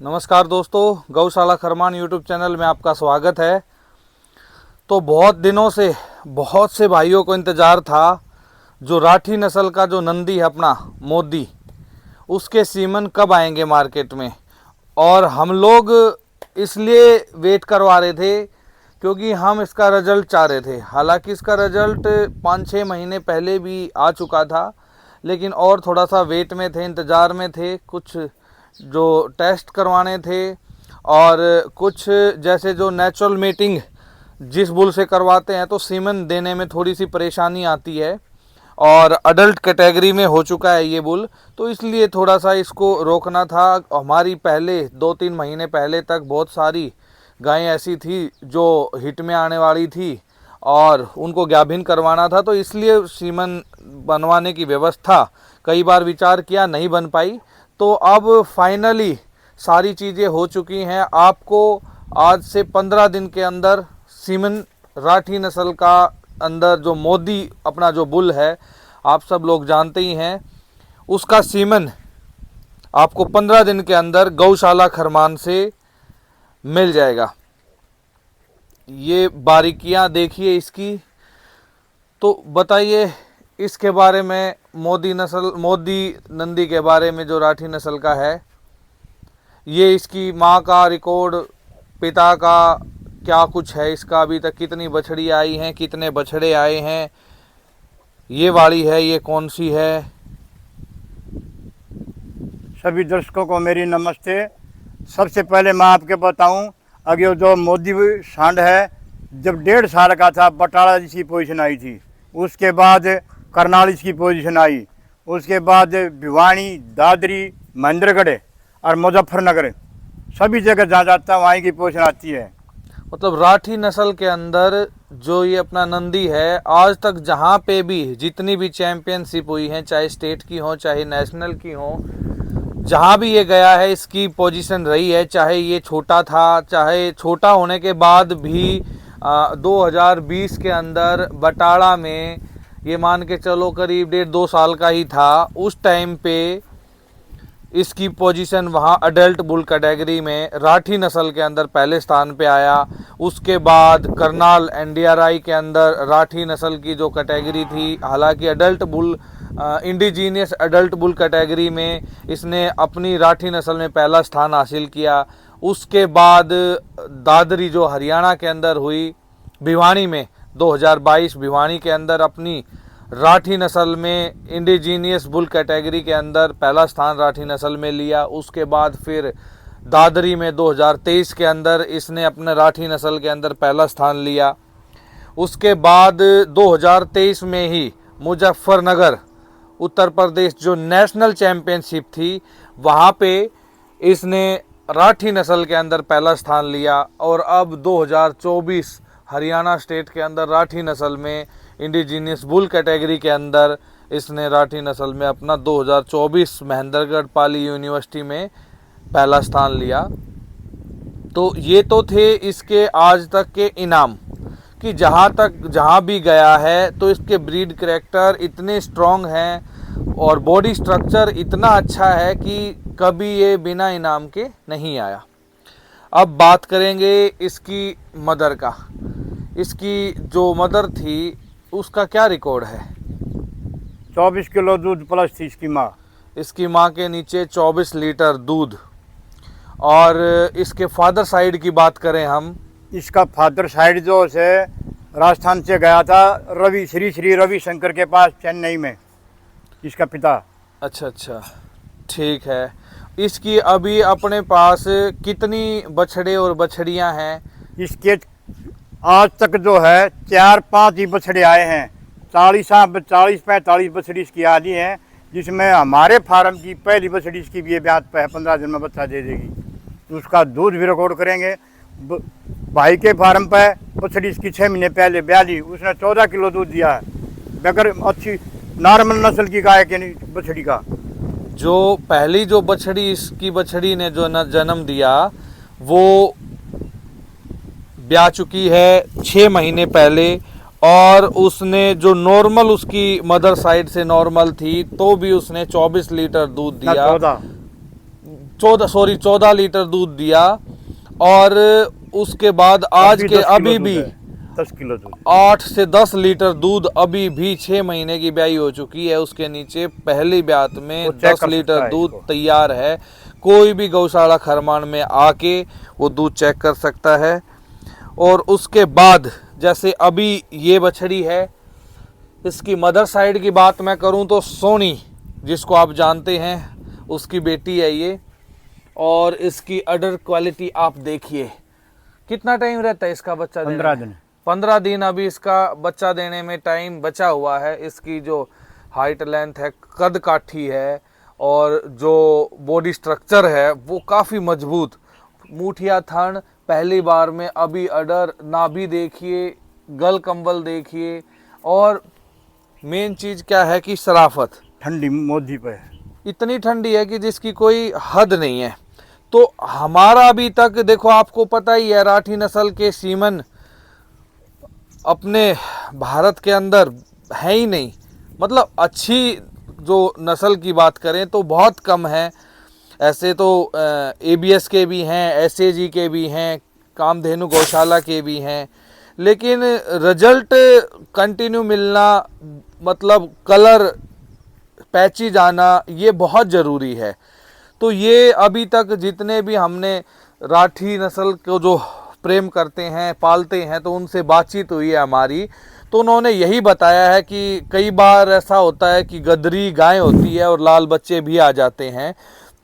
नमस्कार दोस्तों, गौशाला खरमान यूट्यूब चैनल में आपका स्वागत है। तो बहुत दिनों से बहुत से भाइयों को इंतज़ार था जो राठी नस्ल का जो नंदी है अपना मोदी, उसके सीमन कब आएंगे मार्केट में। और हम लोग इसलिए वेट करवा रहे थे क्योंकि हम इसका रिज़ल्ट चाह रहे थे। हालांकि इसका रिज़ल्ट 5-6 महीने पहले भी आ चुका था, लेकिन और थोड़ा सा वेट में थे, इंतज़ार में थे। कुछ जो टेस्ट करवाने थे और कुछ जैसे जो नेचुरल मीटिंग जिस बुल से करवाते हैं तो सीमन देने में थोड़ी सी परेशानी आती है। और अडल्ट कैटेगरी में हो चुका है ये बुल, तो इसलिए थोड़ा सा इसको रोकना था। हमारी पहले 2-3 महीने पहले तक बहुत सारी गायें ऐसी थी जो हिट में आने वाली थी और उनको गाभिन करवाना था, तो इसलिए सीमन बनवाने की व्यवस्था कई बार विचार किया, नहीं बन पाई। तो अब फाइनली सारी चीज़ें हो चुकी हैं। आपको आज से 15 दिन के अंदर सीमन राठी नस्ल का अंदर जो मोदी अपना जो बुल है, आप सब लोग जानते ही हैं, उसका सीमन आपको 15 दिन के अंदर गौशाला खरमान से मिल जाएगा। ये बारीकियां देखिए इसकी। तो बताइए इसके बारे में, मोदी नंदी के बारे में जो राठी नस्ल का है। ये इसकी माँ का रिकॉर्ड, पिता का क्या कुछ है इसका, अभी तक कितनी बछड़ी आई हैं, कितने बछड़े आए हैं, ये वाली है, ये कौन सी है। सभी दर्शकों को मेरी नमस्ते। सबसे पहले मैं आपके बताऊं, अगर जो मोदी सांड है, जब 1.5 साल का था बटाला इसकी पोजीशन आई थी। उसके बाद करनाल इसकी पोजीशन आई। उसके बाद भिवानी, दादरी, महेंद्रगढ़ और मुजफ्फरनगर, सभी जगह जहाँ जाता है वहीं की पोजीशन आती है। मतलब राठी नस्ल के अंदर जो ये अपना नंदी है, आज तक जहाँ पे भी जितनी भी चैंपियनशिप हुई है, चाहे स्टेट की हो चाहे नेशनल की हो, जहाँ भी ये गया है इसकी पोजीशन रही है। चाहे ये छोटा था, चाहे छोटा होने के बाद भी 2020 के अंदर बटाला में, ये मान के चलो करीब 1.5-2 साल का ही था, उस टाइम पे इसकी पोजीशन वहाँ अडल्ट बुल कैटेगरी में राठी नस्ल के अंदर पहले स्थान पे आया। उसके बाद करनाल NDRI के अंदर राठी नस्ल की जो कैटेगरी थी, हालांकि adult bull indigenous adult bull category में इसने अपनी राठी नस्ल में पहला स्थान हासिल किया। उसके बाद दादरी जो हरियाणा के अंदर हुई, भिवानी में 2022 भिवानी के अंदर अपनी राठी नस्ल में इंडिजीनियस बुल कैटेगरी के अंदर पहला स्थान राठी नस्ल में लिया। उसके बाद फिर दादरी में 2023 के अंदर इसने अपने राठी नस्ल के अंदर पहला स्थान लिया। उसके बाद 2023 में ही मुजफ्फरनगर उत्तर प्रदेश जो नेशनल चैम्पियनशिप थी, वहाँ पे इसने राठी नस्ल के अंदर पहला स्थान लिया। और अब 2024 हरियाणा स्टेट के अंदर राठी नस्ल में इंडिजीनियस बुल कैटेगरी के अंदर इसने राठी नस्ल में अपना 2024 महेंद्रगढ़ पाली यूनिवर्सिटी में पहला स्थान लिया। तो ये तो थे इसके आज तक के इनाम कि जहाँ भी गया है तो इसके ब्रीड करैक्टर इतने स्ट्रॉन्ग हैं और बॉडी स्ट्रक्चर इतना अच्छा है कि कभी ये बिना इनाम के नहीं आया। अब बात करेंगे इसकी मदर का। इसकी जो मदर थी उसका क्या रिकॉर्ड है? 24 किलो दूध प्लस थी इसकी माँ। इसकी माँ के नीचे 24 लीटर दूध। और इसके फादर साइड की बात करें हम, इसका फादर साइड जो है राजस्थान से गया था, श्री रवि शंकर के पास चेन्नई में, इसका पिता। अच्छा, ठीक है। इसकी अभी अपने पास कितनी बछड़े और बछड़ियां हैं? इसके आज तक जो है 4-5 ही बछड़े आए हैं। 40-45 बछड़ी इसकी आदि हैं, जिसमें हमारे फार्म की पहली बछड़ी इसकी भी ये ब्यात पे है, 15 दिन में बच्चा दे देगी। उसका दूध भी रिकॉर्ड करेंगे। भाई के फार्म पे बछड़ी इसकी 6 महीने पहले ब्याली, उसने 14 किलो दूध दिया है, बगैर अच्छी नॉर्मल नस्ल की गाय के बछड़ी का। जो पहली जो बछड़ी इसकी बछड़ी ने जो जन्म दिया वो ब्याह चुकी है 6 महीने पहले। और उसने जो नॉर्मल उसकी मदर साइड से नॉर्मल थी तो भी उसने 24 लीटर दूध दिया। 14 लीटर दूध दिया, और उसके बाद आज के अभी भी 10 किलो दूध 8 से 10 लीटर दूध अभी भी 6 महीने की ब्याई हो चुकी है। उसके नीचे पहली ब्यात में वो चेक 10 कर लीटर सकता है दूध इसको। तैयार है। कोई भी गौशाला खरमान में आके वो दूध चेक कर सकता है। और उसके बाद जैसे अभी ये बछड़ी है, इसकी मदर साइड की बात मैं करूं तो सोनी, जिसको आप जानते हैं, उसकी बेटी है ये। और इसकी अडर क्वालिटी आप देखिए, कितना टाइम रहता है इसका बच्चा देने 15 में? दिन 15 दिन अभी इसका बच्चा देने में टाइम बचा हुआ है। इसकी जो हाइट लेंथ है, कद काठी है, और जो बॉडी स्ट्रक्चर है वो काफ़ी मजबूत। मूठिया थन पहली बार में अभी अडर, नाभि देखिए, गल कंबल देखिए, और मेन चीज़ क्या है कि शराफत ठंडी मोदी पे है। इतनी ठंडी है कि जिसकी कोई हद नहीं है। तो हमारा अभी तक देखो, आपको पता ही है, राठी नस्ल के सीमन अपने भारत के अंदर है ही नहीं। मतलब अच्छी जो नस्ल की बात करें तो बहुत कम है। ऐसे तो ABS के भी हैं, SAG के भी हैं, कामधेनु गौशाला के भी हैं, लेकिन रिजल्ट कंटिन्यू मिलना, मतलब कलर पैची जाना, ये बहुत ज़रूरी है। तो ये अभी तक जितने भी हमने राठी नस्ल को जो प्रेम करते हैं, पालते हैं, तो उनसे बातचीत हुई है हमारी, तो उन्होंने यही बताया है कि कई बार ऐसा होता है कि गदरी गाय होती है और लाल बच्चे भी आ जाते हैं।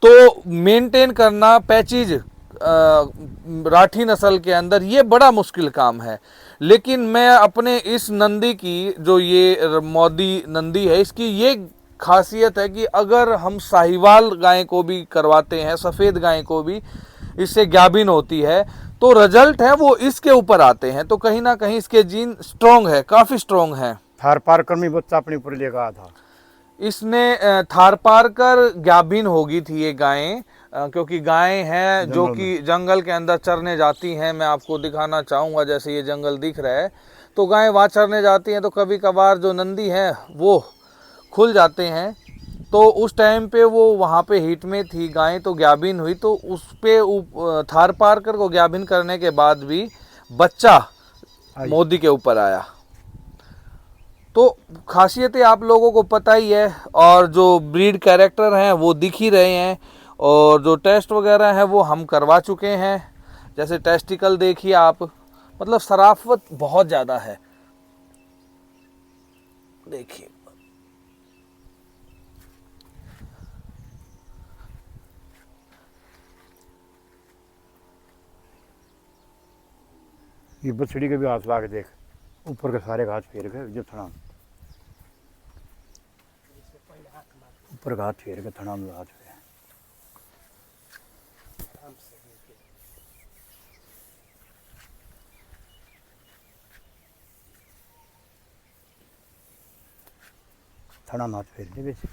तो मेंटेन करना पैचीज राठी नस्ल के अंदर ये बड़ा मुश्किल काम है। लेकिन मैं अपने इस नंदी की, जो ये मोदी नंदी है, इसकी ये खासियत है कि अगर हम साहिवाल गाय को भी करवाते हैं, सफ़ेद गाय को भी, इससे गाभिन होती है, तो रिजल्ट है वो इसके ऊपर आते हैं। तो कहीं ना कहीं इसके जीन स्ट्रॉन्ग है, काफ़ी स्ट्रॉन्ग है। थार पार कर्मी बच्चा अपने ऊपर लेकर आया था। इसने थारपारकर गाभिन होगी थी ये गायें, क्योंकि गायें हैं जो कि जंगल के अंदर चरने जाती हैं। मैं आपको दिखाना चाहूँगा, जैसे ये जंगल दिख रहा है, तो गायें वहाँ चरने जाती हैं, तो कभी कभार जो नंदी हैं वो खुल जाते हैं। तो उस टाइम पे वो वहाँ पे हीट में थी गायें, तो गाभिन हुई, तो उस पे थारपारकर को गाभिन करने के बाद भी बच्चा मोदी के ऊपर आया। तो खासियतें आप लोगों को पता ही है, और जो ब्रीड कैरेक्टर हैं वो दिख ही रहे हैं, और जो टेस्ट वगैरह है वो हम करवा चुके हैं। जैसे टेस्टिकल देखिए आप, मतलब शराफत बहुत ज़्यादा है। देखिए ये बछड़ी के भी हाथ ला के देख, ऊपर के सारे घास फेर के जो थना, ऊपर घास फेर के थना में हाथ फेर। थना में हाथ फेर दे बेसी।